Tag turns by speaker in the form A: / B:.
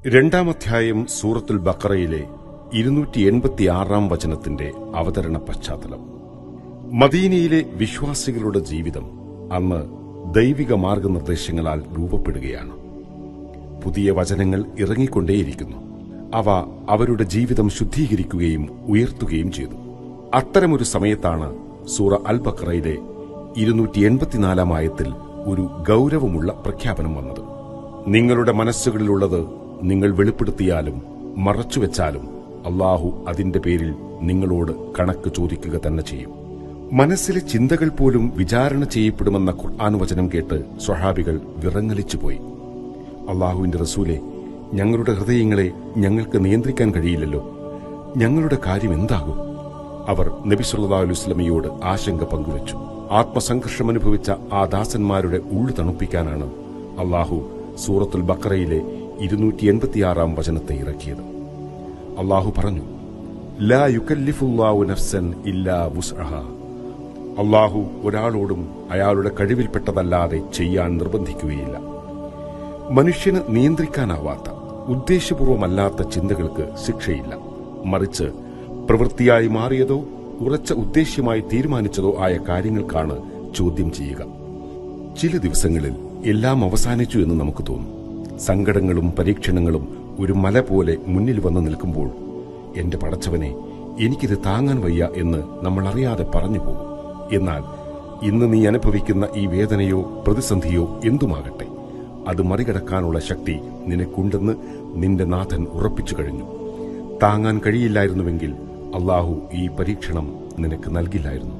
A: രണ്ടാമധ്യായം സൂറത്തുൽ ബഖറയിലെ 286 വചനത്തിന്റെ അവതരണ പശ്ചാത്തലം. മദീനയിലെ വിശ്വാസികളുടെ ജീവിതം അന്ന് ദൈവിക മാർഗനിർദ്ദേശങ്ങളാൽ രൂപപ്പെടുകയാണ്. പുതിയ വചനങ്ങൾ ഇറങ്ങിക്കൊണ്ടേയിരിക്കുന്നു. അവ അവരുടെ ജീവിതം ശുദ്ധീകരിക്കുകയും ഉയർത്തുകയും ചെയ്തു. അത്തരമൊരു സമയത്താണ് സൂറ അൽ ബഖറയിലെ 284 ആയത്തിൽ ഒരു ഗൌരവമുള്ള പ്രഖ്യാപനം വന്നത്. നിങ്ങളുടെ മനസ്സുകളിലുള്ളത് നിങ്ങൾ വെളിപ്പെടുത്തിയാലും മറച്ചുവെച്ചാലും അല്ലാഹു അതിന്റെ പേരിൽ നിങ്ങളോട് കണക്ക് ചോദിക്കുക തന്നെ ചെയ്യും. മനസ്സിലെ ചിന്തകൾ പോലും വിചാരണ ചെയ്യപ്പെടുമെന്ന ഖുർആൻ വചനം കേട്ട് സ്വഹാബികൾ വിറങ്ങലിച്ചുപോയി. അല്ലാഹുവിന്റെ റസൂലെ, ഞങ്ങളുടെ ഹൃദയങ്ങളെ ഞങ്ങൾക്ക് നിയന്ത്രിക്കാൻ കഴിയില്ലല്ലോ, ഞങ്ങളുടെ കാര്യം എന്താകും? അവർ നബി സല്ലല്ലാഹു അലൈഹി വസല്ലമയോട് ആശങ്ക പങ്കുവച്ചു. ആത്മസംഘർഷമനുഭവിച്ച ആ ദാസന്മാരുടെ ഉള്ളു തണുപ്പിക്കാനാണ് അല്ലാഹു സൂറത്തുൽ ബഖറയിലെ 286 വചനത്തെ ഇറക്കിയത്. അല്ലാഹു പറഞ്ഞു, ലാ യുകല്ലിഫുല്ലാഹു നഫ്സൻ ഇല്ലാ വുസ്അഹാ. അല്ലാഹു ഒരാളോടും അയാളുടെ കഴിവിൽപ്പെട്ടതല്ലാതെ ചെയ്യാൻ നിർബന്ധിക്കുകയില്ല. മനുഷ്യന് നിയന്ത്രിക്കാനാവാത്ത, ഉദ്ദേശ്യപൂർവമല്ലാത്ത ചിന്തകൾക്ക് ശിക്ഷയില്ല. മറിച്ച് പ്രവൃത്തിയായി മാറിയതോ ഉറച്ച ഉദ്ദേശ്യമായി തീരുമാനിച്ചതോ ആയ കാര്യങ്ങൾക്കാണ് ചോദ്യം ചെയ്യുക. ചില ദിവസങ്ങളിൽ എല്ലാം അവസാനിച്ചു എന്ന് നമുക്ക് തോന്നും. സങ്കടങ്ങളും പരീക്ഷണങ്ങളും ഒരു മല പോലെ മുന്നിൽ വന്നു നിൽക്കുമ്പോൾ, എന്റെ പടച്ചവനെ, എനിക്കിത് താങ്ങാൻ വയ്യ എന്ന് നമ്മൾ അറിയാതെ പറഞ്ഞു പോകും. എന്നാൽ ഇന്ന് നീ അനുഭവിക്കുന്ന ഈ വേദനയോ പ്രതിസന്ധിയോ എന്തുമാകട്ടെ, അത് മറികടക്കാനുള്ള ശക്തി നിനക്കുണ്ടെന്ന് നിന്റെ നാഥൻ ഉറപ്പിച്ചു കഴിഞ്ഞു. താങ്ങാൻ കഴിയില്ലായിരുന്നുവെങ്കിൽ അല്ലാഹു ഈ പരീക്ഷണം നിനക്ക് നൽകില്ലായിരുന്നു.